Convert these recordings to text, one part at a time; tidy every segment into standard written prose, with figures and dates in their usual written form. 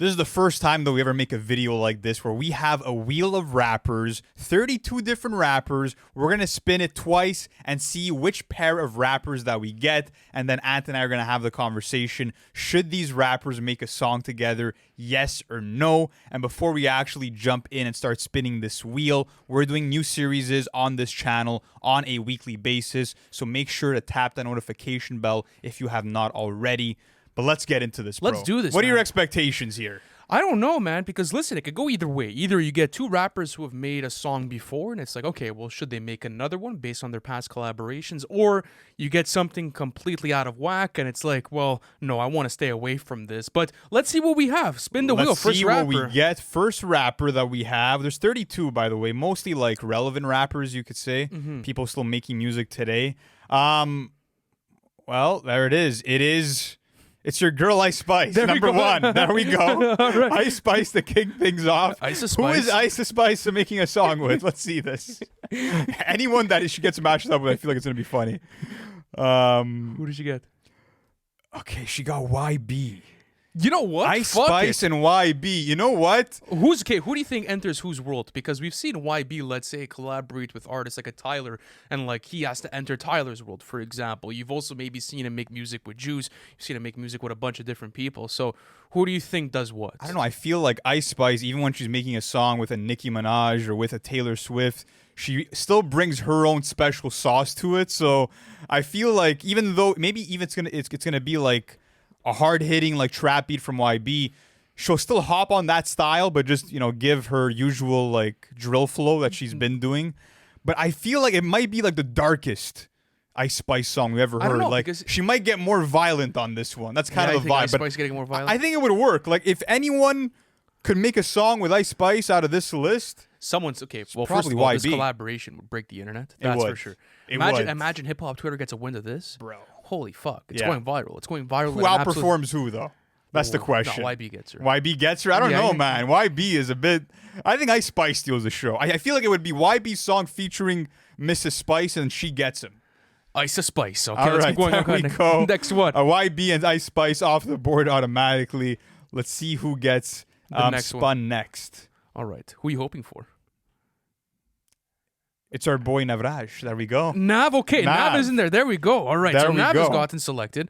This is the first time that we ever make a video like this where we have a wheel of rappers, 32 different rappers. We're going to spin it twice and see which pair of rappers that we get. And then Ant and I are going to have the conversation. Should these rappers make a song together? Yes or no? And before we actually jump in and start spinning this wheel, we're doing new series on this channel on a weekly basis. So make sure to tap that notification bell if you have not already. But let's get into this, bro. Let's do this, What are your man. expectations here? I don't know, man, because listen, it could go either way. Either you get two rappers who have made a song before, and it's like, okay, well, should they make another one based on their past collaborations? Or you get something completely out of whack, and it's like, well, no, I want to stay away from this. But let's see what we have. Spin the wheel. Let's First see rapper. what we get. First rapper that we have. There's 32, by the way. Mostly like relevant rappers, you could say. People still making music today. Well, there it is. It's your girl Ice Spice, number one. There we go. Right. Ice Spice to kick things off. Ice Who Spice. is Ice Spice making a song with? Let's see this. Anyone that she gets matched up with, I feel like it's going to be funny. Who did you get? Okay, she got YB. You know what? Ice Fuck Spice it. and YB. You know what? Who do you think enters whose world? Because we've seen YB, let's say, collaborate with artists like a Tyler, and like he has to enter Tyler's world, for example. You've also maybe seen him make music with Juice. You've seen him make music with a bunch of different people. So who do you think does what? I don't know. I feel like Ice Spice, even when she's making a song with a Nicki Minaj or with a Taylor Swift, she still brings her own special sauce to it. So I feel like even though maybe even it's gonna be like a hard-hitting like trap beat from YB, she'll still hop on that style, but just, give her usual like drill flow that she's been doing. But I feel like it might be like the darkest Ice Spice song we ever I don't heard. know, Like because- she might get more violent on this one. That's kind of the vibe. Ice But Spice getting more violent. I think it would work. Like if anyone could make a song with Ice Spice out of this list, Someone's okay. Well, first probably of all, this YB. collaboration would break the internet. That's for would. sure. It Imagine, would. imagine hip hop Twitter gets a wind of this, bro. Holy fuck! It's Yeah. going viral. It's going viral. Who at an absolute- outperforms who though? That's the Oh, question. No, YB gets her. YB gets her? I don't Yeah, know, yeah. man. YB is a bit... I think Ice Spice steals the show. I feel like it would be YB's song featuring Mrs. Spice and she gets him. Ice Spice. Okay, All let's right, keep going. there Okay, we go. Next one. YB and Ice Spice off the board automatically. Let's see who gets The next spun next. All right. Who are you hoping for? It's our boy Navraj. There we go. Nav. Okay, Nav Nav. is in there. There we go. All right. There So we Nav has go. gotten selected.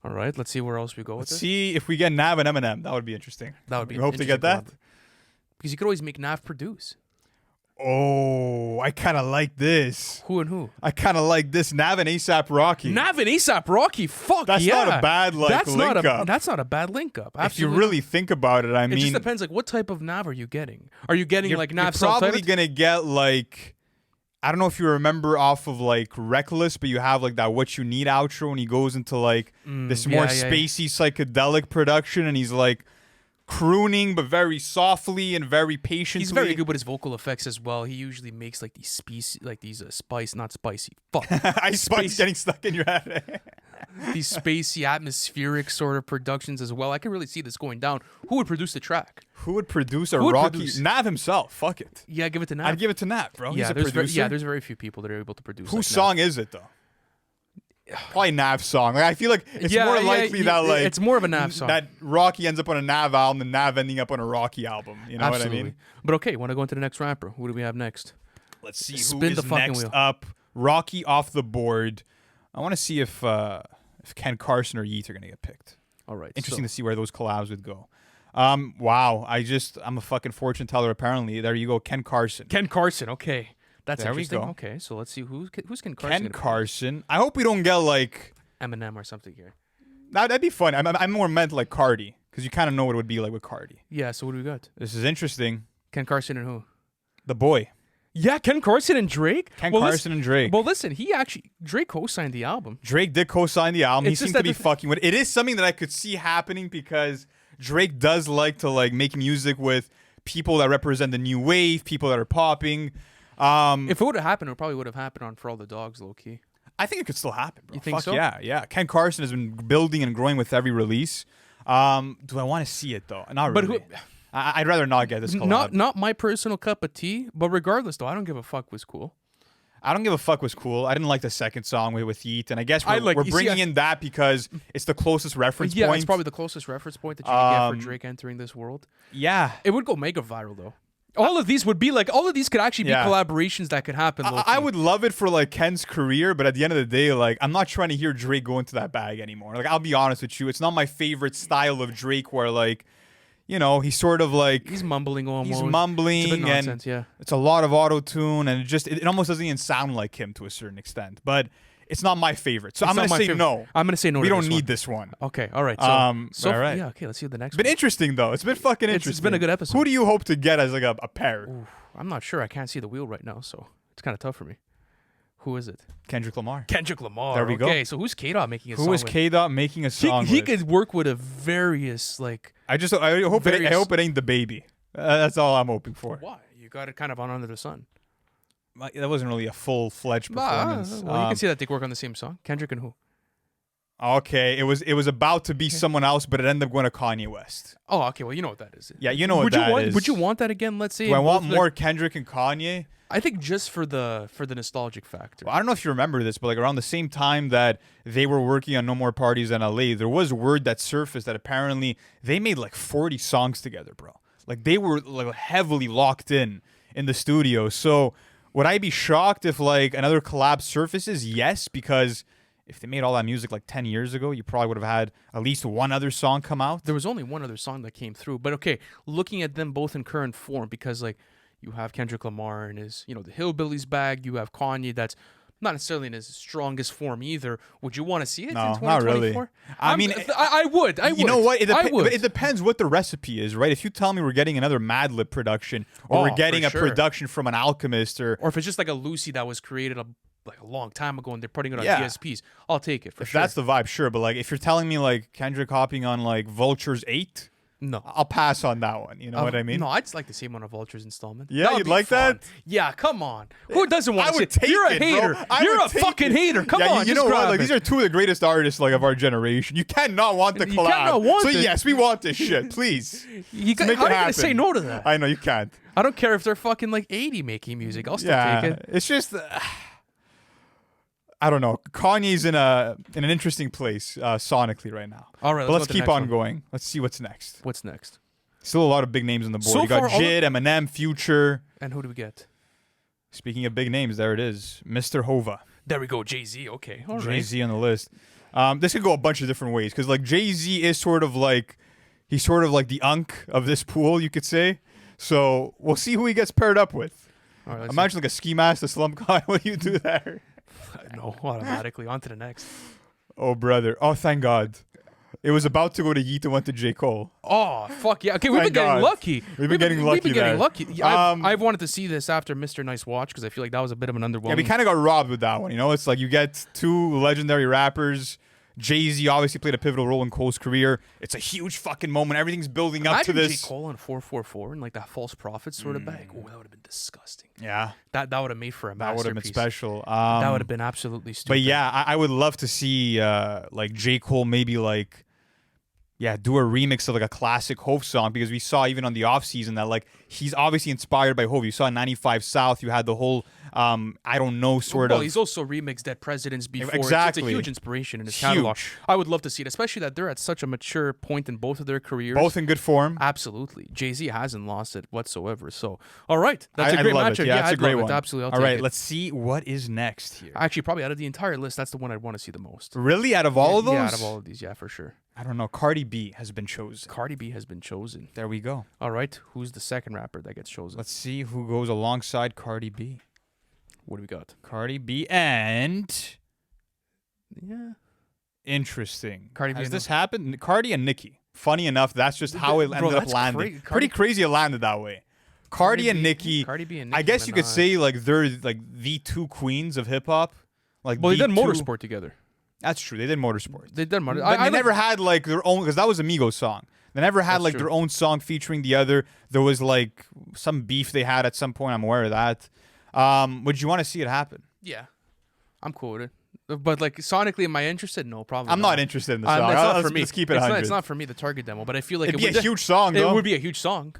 All right. Let's see where else we go with Let's this. see if we get Nav and Eminem. That would be interesting. That would be. We an hope to get that. interesting collab. Because you could always make Nav produce. Oh, I kind of like this. Who and who? I kind of like this. Nav and ASAP Rocky. Nav and ASAP Rocky. Fuck That's yeah. not a bad that's not link up. That's not a bad link up. If you Absolutely. really think about it, I It mean, just depends. Like, what type of Nav are you getting? Are you getting like Nav you're probably self-titled? gonna get like, I don't know if you remember off of like Reckless, but you have like that What You Need outro and he goes into like this more yeah, yeah. spacey psychedelic production and he's like crooning but very softly and very patiently. He's very good with his vocal effects as well. He usually makes like these spice, not spicy. Fuck. Ice Spice getting stuck in your head. These spacey, atmospheric sort of productions as well. I can really see this going down. Who would produce the track? Who would produce a Who would Rocky? produce? Nav himself. Fuck it. Yeah, give it to Nav. I'd give it to Nav, bro. yeah, He's a there's producer. there's very few people that are able to produce. Whose like song is it though? Probably Nav's song. Like I feel like it's Yeah, more yeah, likely yeah, that like it's more of a Nav song. that Rocky ends up on a Nav album than Nav ending up on a Rocky album. You know Absolutely. what I mean? But okay, want to go into the next rapper? Who do we have next? Let's see Spin who the is fucking next wheel. up. Rocky off the board. I want to see if Ken Carson or Yeat are gonna get picked. All right. Interesting to see where those collabs would go. Wow. I'm a fucking fortune teller apparently. There you go, Ken Carson. Ken Carson. Okay, that's There we interesting. go. Okay, so let's see who's Ken Carson. Ken gonna be? Carson. I hope we don't get like Eminem or something here. that'd be fun. I'm more meant like Cardi because you kind of know what it would be like with Cardi. Yeah. So what do we got? This is interesting. Ken Carson and who? The boy. Yeah, Ken Carson and Drake. Ken Well, Carson and Drake. Well, listen, Drake co-signed the album. Drake did co-sign the album. It's He just seemed to that be the- fucking with it. It is something that I could see happening because Drake does like to like make music with people that represent the new wave, people that are popping. If it would have happened, it probably would have happened on For All the Dogs, low key. I think it could still happen, bro. You think Fuck so? Yeah. Ken Carson has been building and growing with every release. Do I want to see it though? Not But really. I'd rather not get this collab. Not my personal cup of tea, but regardless, though, I don't give a fuck. Was cool. I Don't Give a Fuck was cool. I didn't like the second song with Yeat, and I guess we're you see, bringing in that because it's the closest reference Yeah, point. it's probably the closest reference point that you can get for Drake entering this world. Yeah. It would go mega viral, though. All of these would be like, all of these could actually be collaborations that could happen. I would love it for like Ken's career, but at the end of the day, like I'm not trying to hear Drake go into that bag anymore. Like I'll be honest with you, it's not my favorite style of Drake where like, you know, he's sort of like he's mumbling almost. He's mumbling it's a bit nonsense, and it's a lot of auto-tune and it almost doesn't even sound like him to a certain extent. But it's not my favorite. So I'm going to say no. I'm going to say no. We don't need this one. Okay, all right. So all right. Yeah, okay, let's see what the next It's been interesting though. It's been fucking interesting. It's been a good episode. Who do you hope to get as like a pair? Ooh, I'm not sure. I can't see the wheel right now, so it's kind of tough for me. Who is it? Kendrick Lamar. Kendrick Lamar. There we go. Okay, so who's K-Dot making a song with? Who is K-Dot making a song He with? could work with a various, like... I hope it ain't the baby. That's all I'm hoping for. Why? You got it kind of on Under the Sun. That wasn't really a full-fledged performance. Well, you can see that they work on the same song. Kendrick and who? Okay, it was about to be someone else, but it ended up going to Kanye West. Oh, okay. Well, you know what that is. Yeah, you know what that is. Would you want that again? Let's say. Do I want more Kendrick and Kanye? I think just for the nostalgic factor. Well, I don't know if you remember this, but like around the same time that they were working on No More Parties in LA, there was word that surfaced that apparently they made like 40 songs together, bro. Like they were like heavily locked in the studio. So would I be shocked if like another collab surfaces? Yes, because if they made all that music like 10 years ago, you probably would have had at least one other song come out. There was only one other song that came through. But okay, looking at them both in current form, because like you have Kendrick Lamar in his, the Hillbillies bag. You have Kanye that's not necessarily in his strongest form either. Would you want to see it in 2024? Not really. I mean, I would. You know what? I would. It depends what the recipe is, right? If you tell me we're getting another Madlib production or we're getting a production from an Alchemist or if it's just like a Lucy that was created a long time ago and they're putting it on DSPs, I'll take it for sure. If that's the vibe, sure. But like if you're telling me like Kendrick hopping on like Vultures 8, no, I'll pass on that one. You know what I mean? No, I'd just like to see him on a Vultures installment. Yeah, you'd like that? Yeah, come on. Who doesn't want to see it? You're a hater. You're a fucking hater. Come on, you know what? Like these are two of the greatest artists like of our generation. You cannot want the collab. You cannot want it. Yes, we want this shit. Please. How are you gonna say no to that? I know you can't. I don't care if they're fucking like 80 making music. I'll still take it. It's just. I don't know. Kanye's in an interesting place sonically right now. All right, but let's keep on going. Let's see what's next. What's next? Still a lot of big names on the board. So you got J.I.D, Eminem, Future. And who do we get? Speaking of big names, there it is. Mr. Hova. There we go. Jay-Z. Okay. All right. Jay-Z on the list. This could go a bunch of different ways because like Jay-Z is sort of like the unk of this pool, you could say. So we'll see who he gets paired up with. All right, imagine like a ski mask, a slump guy. What do you do there? No, automatically. On to the next. Oh, brother. Oh, thank God. It was about to go to Yeat and went to J. Cole. Oh, fuck yeah. Okay, we've been getting lucky. We've been getting lucky. I've wanted to see this after Mr. Nice Watch because I feel like that was a bit of an underwhelming. Yeah, we kind of got robbed with that one. It's like you get two legendary rappers. Jay-Z obviously played a pivotal role in Cole's career. It's a huge fucking moment. Everything's building up to this. J. Cole on 444 and like that false prophet sort of bag. Oh, that would have been disgusting. Yeah. That would have made for a masterpiece. That would have been special. That would have been absolutely stupid. But yeah, I would love to see like J. Cole maybe like do a remix of like a classic Hove song because we saw even on the off season that like he's obviously inspired by Hove. You saw in 95 South, you had the whole I don't know sort of. He's also remixed Dead Presidents before. Exactly. It's a huge inspiration in his catalog. I would love to see it, especially that they're at such a mature point in both of their careers. Both in good form. Absolutely. Jay-Z hasn't lost it whatsoever. So, all right. That's a great matchup. Yeah, it's a great one. Absolutely. All right, let's see what is next here. Actually, probably out of the entire list, that's the one I'd want to see the most. Really? Out of all of those? Yeah, out of all of these, yeah, for sure. I don't know. Cardi B has been chosen. Cardi B has been chosen. There we go. All right. Who's the second rapper that gets chosen? Let's see who goes alongside Cardi B. What do we got? Cardi B and... Yeah. Interesting. Cardi B. Has this happened? Cardi and Nicki. Funny enough, that's just how it ended up landing. Pretty crazy it landed that way. Cardi and Nicki. Cardi B and Nicki. I guess you could say like they're like the two queens of hip hop. Like they did Motorsport together. That's true. They did Motorsport. They did Motorsport. But they never had like their own because that was a Migos song. They never had like their own song featuring the other. There was like some beef they had at some point. I'm aware of that. Would you want to see it happen? Yeah, I'm cool with it. But like sonically, am I interested? No, probably. I'm not interested in the song. It's not for me. Let's keep it 100. It's not for me. The target demo, but I feel like it'd be a huge song. It would be a huge song.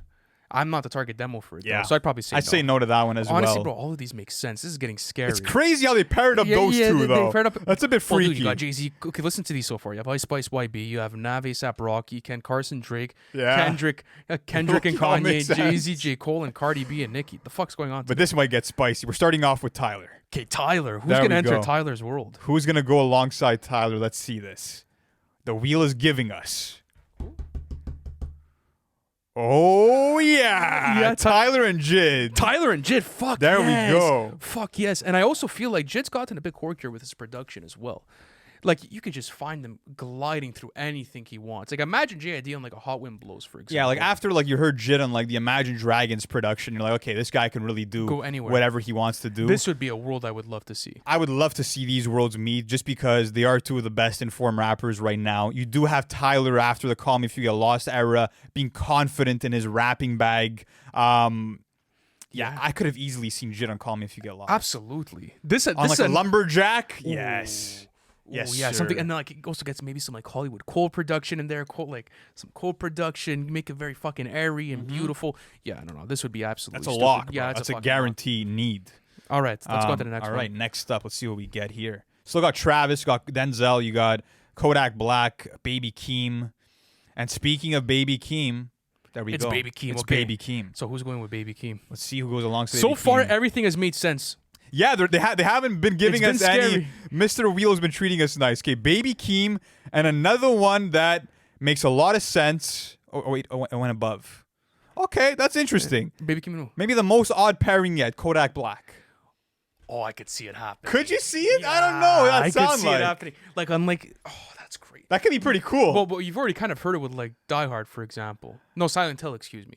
I'm not the target demo for it. Yeah. Though, so I'd probably say I'd say no to that one as Honestly, well. bro, all of these make sense. This is getting scary. It's crazy how they paired up those two, they though. paired up, That's a bit freaky. Dude, you got Jay-Z. Okay, listen to these so far. You have Ice Spice YB. You have Nav, A$AP Rocky, Ken Carson, Drake, Kendrick and Kanye, Jay-Z, J. Cole, and Cardi B and Nicki. The fuck's going on? But this might get spicy. We're starting off with Tyler. Okay, Tyler. Who's going to enter Tyler's world? Who's going to go alongside Tyler? Let's see this. The wheel is giving us. Oh, yeah. Tyler and Jid. Tyler and Jid. Fuck there yes. we go. Fuck yes. And I also feel like Jid's gotten a bit quirkier with his production as well. Like, you could just find him gliding through anything he wants. Like, imagine J.I.D. on, like, a Hot Wind Blows, for example. Yeah, like, after, like, you heard Jid on, like, the Imagine Dragons production, you're like, okay, this guy can really do whatever he wants to do. This would be a world I would love to see. I would love to see these worlds meet just because they are two of the best informed rappers right now. You do have Tyler after the Call Me If You Get Lost era being confident in his rapping bag. Yeah, I could have easily seen Jid on Call Me If You Get Lost. Absolutely. On, like, a lumberjack? Ooh. Yes. Yes, yeah, sir. something, and then like it also gets maybe some like Hollywood cold production in there, some cold production, make it very fucking airy and beautiful. Yeah, I don't know. This would be absolutely. That's a stupid. lock. Yeah, that's a guarantee need. All right, let's go to the next one. All right, next up, let's see what we get here. Still got Travis, got Denzel, you got Kodak Black, Baby Keem, and speaking of Baby Keem, there we go. It's Baby Keem. It's okay. Baby Keem. So who's going with Baby Keem? Let's see who goes alongside. So Baby far, Keem. everything has made sense. Yeah, they haven't been giving us scary. any. Mr. Wheel's been treating us nice. Okay, Baby Keem, and another one that makes a lot of sense. Oh wait, it went above. Okay, that's interesting. Baby Keem. Maybe the most odd pairing yet, Kodak Black. Oh, I could see it happening. Could you see it? Yeah, I don't know. That I sounds could see it happening. Like, unlike, oh, that's great. That could be pretty cool. Well, you've already kind of heard it with like Die Hard, for example. No, Silent Hill, excuse me.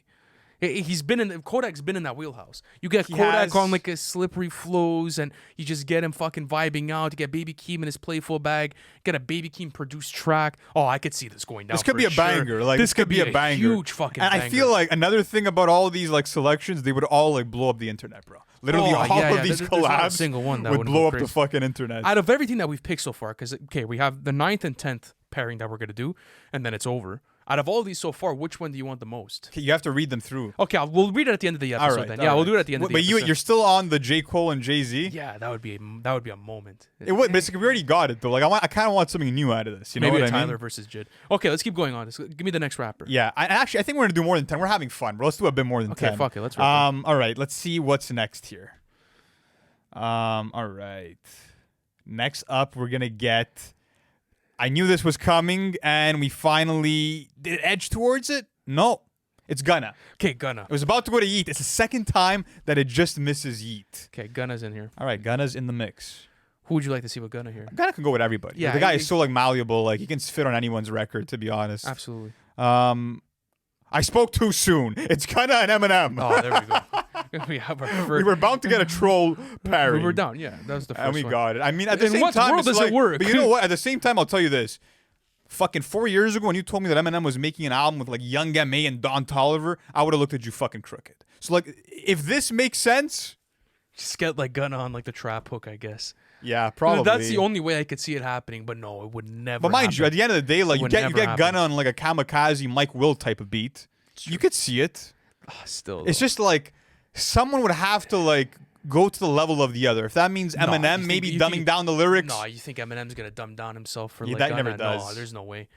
Kodak's been in that wheelhouse. You get Kodak on like a slippery flows, and you just get him fucking vibing out. You get Baby Keem in his playful bag. Get a Baby Keem produced track. Oh, I could see this going down. This could be a banger. Like this could be a banger. Huge fucking banger. And I feel like another thing about all of these like selections, they would all like blow up the internet, bro. Literally, all of these collabs single one that would blow up the fucking internet. Out of everything that we've picked so far, because we have the 9th and 10th pairing that we're gonna do, and then it's over. Out of all of these so far, which one do you want the most? Okay, you have to read them through. Okay, we'll read it at the end of the episode. Then. Yeah, we'll do it at the end of the episode. But you're still on the J. Cole and Jay-Z? Yeah, that would be a moment. It would, but we already got it though. Like I kind of want something new out of this. You know what I mean? Maybe Tyler versus Jid. Okay, let's keep going on. Give me the next rapper. Yeah, I think we're gonna do more than 10. We're having fun, bro. Let's do a bit more than 10. Okay, fuck it. Let's. All right. Let's see what's next here. All right. Next up, we're gonna get. I knew this was coming, and we finally did it edge towards it. No, it's Gunna. Okay, Gunna. It was about to go to Yeat. It's the second time that it just misses Yeat. Okay, Gunna's in here. All right, Gunna's in the mix. Who would you like to see with Gunna here? Gunna can go with everybody. Yeah, the guy is so like malleable. Like he can fit on anyone's record. To be honest. Absolutely. I spoke too soon. It's Gunna and Eminem. Oh, there we go. We were bound to get a troll pairing. We were down, yeah. That was the first one. And we got it. I mean, at the same what time, world does it work? But you know what? At the same time, I'll tell you this. Fucking 4 years ago when you told me that Eminem was making an album with like Young M.A. and Don Toliver, I would have looked at you fucking crooked. So like, if this makes sense... Just get like Gunna on like the trap hook, I guess. Yeah, probably. That's the only way I could see it happening, but no, it would never But mind you, at the end of the day, like you get Gunna on like a kamikaze Mike Will type of beat. You could see it. Still, it's just like someone would have to like go to the level of the other. If that means Eminem maybe dumbing down the lyrics. No, you think Eminem's gonna dumb down himself for like that Gunna? never does. No, there's no way.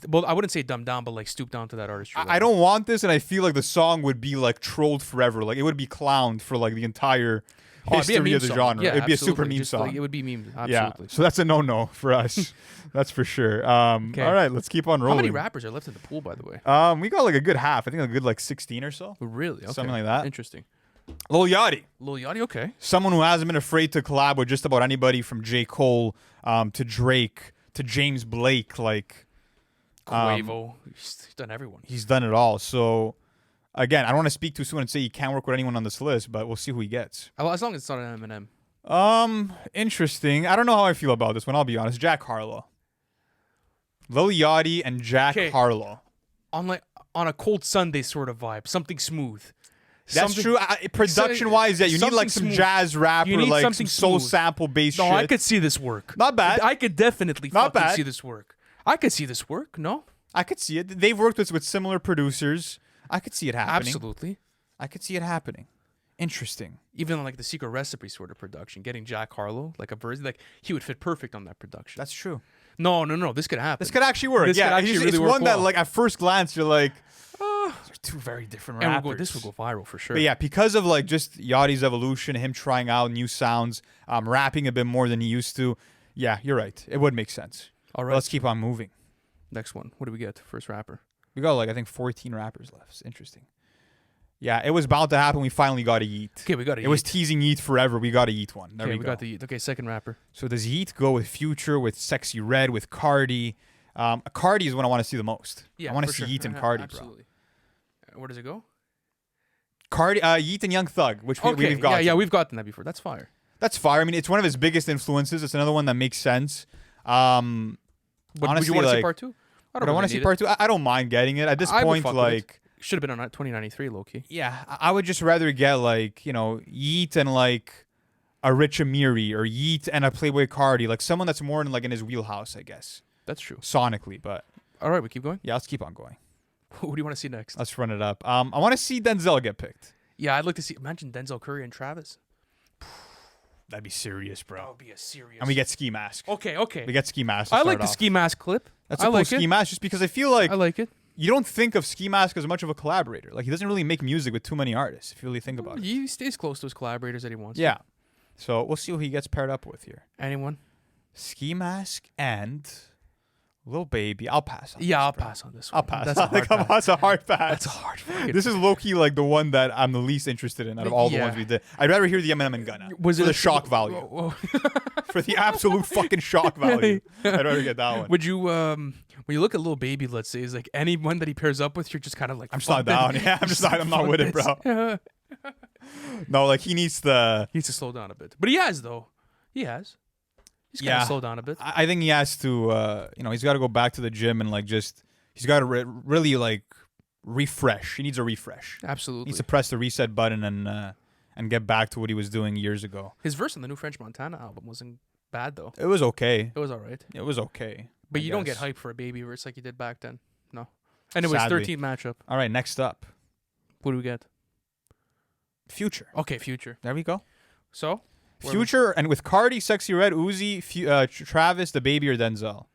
Well, I wouldn't say dumb down, but like stoop down to that artistry. I don't want this, and I feel like the song would be like trolled forever. Like it would be clowned for like the entire history of the genre. Yeah, it'd be a super meme song. Like, it would be memed. Absolutely. Yeah, so that's a no for us. That's for sure. Okay. All right, let's keep on rolling. How many rappers are left in the pool, by the way? We got like a good half. I think a good like 16 or so. Really? Okay. Something like that. Interesting. Lil Yachty. Okay. Someone who hasn't been afraid to collab with just about anybody from J. Cole to Drake to James Blake. Like Quavo. He's done everyone. He's done it all. So again, I don't want to speak too soon and say he can't work with anyone on this list, but we'll see who he gets. As long as it's not an Eminem. Interesting. I don't know how I feel about this one. I'll be honest. Jack Harlow. Lil Yachty and Jack Harlow. On a cold Sunday sort of vibe. Something smooth. That's true. Production-wise, yeah, you need like some jazz rap or like some soul sample-based shit. No, I could see this work. Not bad. I could definitely see this work. I could see this work. No? I could see it. They've worked with similar producers. I could see it happening. Absolutely. I could see it happening. Interesting. Even like the Secret Recipe sort of production, getting Jack Harlow, like a version, like he would fit perfect on that production. That's true. No. This could happen. This could actually work. This could actually really it's work one that, well. like, at first glance, you're like, these are two very different And rappers. this would go viral for sure. But yeah, because of like just Yachty's evolution, him trying out new sounds, rapping a bit more than he used to. Yeah, you're right. It would make sense. All But right. let's keep on moving. Next one. What do we get? First rapper. We got like I think 14 rappers left. It's interesting. Yeah, it was bound to happen. We finally got a Yeat. Okay, we got a It was teasing Yeat forever. We got a Yeat one. There Okay, we we go. got the Yeat. Okay, second rapper. So does Yeat go with Future, with Sexy Red, with Cardi? Cardi is what I want to see the most. Yeah, I want to for see sure. Yeat and Cardi, bro. Absolutely. Where does it go? Cardi, Yeat and Young Thug, which we've got. Yeah, we've gotten that before. That's fire. That's fire. I mean, it's one of his biggest influences. It's another one that makes sense. But would Honestly, you want to see like, part two? I want to see part two. I don't mind getting it. At this I would point, fuck with like... Should have been on 2093, low-key. Yeah, I would just rather get, like, Yeat and, like, a Rich Amiri, or Yeat and a Playboy Cardi. Like, someone that's more in, like, in his wheelhouse, I guess. That's true. Sonically, but... All right, we keep going. Yeah, let's keep on going. What do you want to see next? Let's run it up. I want to see Denzel get picked. Yeah, I'd like to see... Imagine Denzel Curry and Travis. That'd be serious, That bro. would be a serious... And we get Ski Mask. Okay. We get Ski Mask to I start like the off. Ski Mask clip. That's I a cool like Ski it. Mask, just because I feel like I like it. you don't think of Ski Mask as much of a collaborator. Like, he doesn't really make music with too many artists, if you really think about it. He stays close to his collaborators that he wants. Yeah. So we'll see who he gets paired up with here. Anyone? Ski Mask and Lil Baby. I'll pass on Yeah, this, I'll bro. pass on this one. I'll pass. That's a hard pass. That's a hard pass. That's a hard fucking This is low-key like the one that I'm the least interested in out of all the Yeah. ones we did. I'd rather hear the Eminem and Gunna. Was for it the a- shock value? Whoa. For the absolute fucking shock value. I'd rather get that one. Would you, when you look at Lil Baby, let's say, is like anyone that he pairs up with, you're just kind of like, I'm just not down. Yeah, I'm not with it, bro. Yeah. No, like he needs the... He needs to slow down a bit. But he has, though. He has. He's got to slow down a bit. I think he has to, he's got to go back to the gym and like just, he's got to really like refresh. He needs a refresh. Absolutely. He needs to press the reset button and get back to what he was doing years ago. His verse on the new French Montana album wasn't bad, though. It was okay. It was all right. It was okay. But I you don't get guess. hype for a Baby verse like you did back then. No. Anyways, Sadly. 13th matchup. All right, next up, What do we get? Future. Okay, Future. There we go. So? where Future, and with Cardi, Sexy Red, Uzi, Travis, the Baby, or Denzel.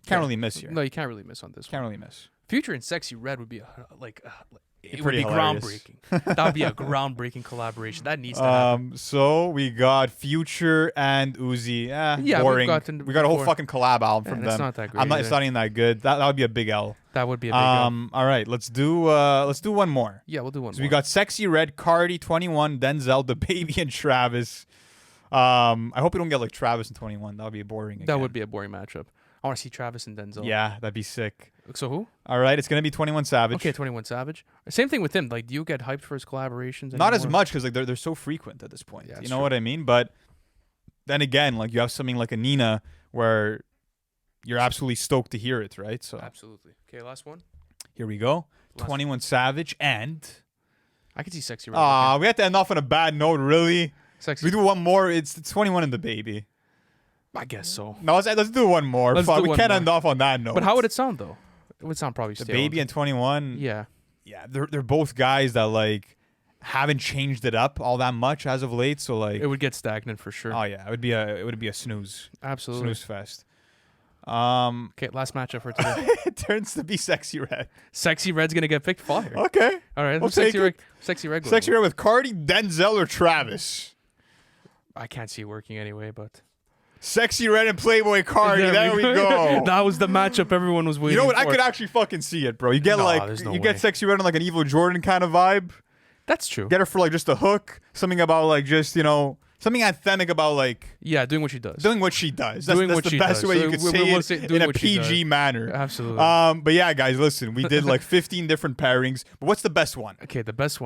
Can't Yeah. really miss here. No, you can't really miss on this one. Can't really miss. Future and Sexy Red would be it would Pretty be hilarious. groundbreaking. That would be a groundbreaking collaboration. That needs to happen. So we got Future and Uzi. Yeah, we've boring. gotten We got a whole before. fucking collab album from And them. it's not that great. It's not even that good. That would be a big L. That would be a big deal. All right, let's do one more. Yeah, we'll do one So more. we got Sexy Red, Cardi, 21, Denzel, the Baby, and Travis. I hope we don't get like Travis and 21. That would be boring. That again. would be a boring matchup. I want to see Travis and Denzel. Yeah, that'd be sick. So who? All right, it's gonna be 21 Savage. Okay, 21 Savage. Same thing with him. Like, do you get hyped for his collaborations? Not as anymore? much because like they're so frequent at this point. Yeah, You it's know true. what I mean? But then again, like you have something like a Nina where you're absolutely stoked to hear it, right? So Absolutely. Okay, last one. here we go. Last 21 Savage and I could see Sexy Red. we have to end off on a bad note, really. Sexy. We do one more. It's 21 and the Baby. I guess so. No, let's do one more. Let's Fuck, do we one can't more. end off on that note. But how would it sound though? It would sound probably the stale. Baby and 21? Yeah. Yeah, they're both guys that like haven't changed it up all that much as of late. So like, It would get stagnant for sure. oh yeah, it would be a snooze Absolutely. snooze fest. Okay, last matchup for today. It turns to be Sexy Red. Sexy Red's gonna get picked. Fire. Okay. All right. We'll Sexy take Red. it. Sexy Red. goes Sexy with. Red with Cardi, Denzel, or Travis. I can't see it working anyway, but Sexy Red and Playboy Cardi. There we go. That was the matchup everyone was waiting You know what? for. I could actually fucking see it, bro. You get No, like there's no you way. get Sexy Red on like an Evil Jordan kind of vibe. That's true. Get her for like just a hook. Something about like just something anthemic about like Yeah, doing what she does. doing what she does. That's, Doing that's what the she best does. way So you could we'll say say it doing in a what she PG does. manner. Absolutely. But yeah, guys, listen. We did like 15 different pairings. But what's the best one? Okay, the best one.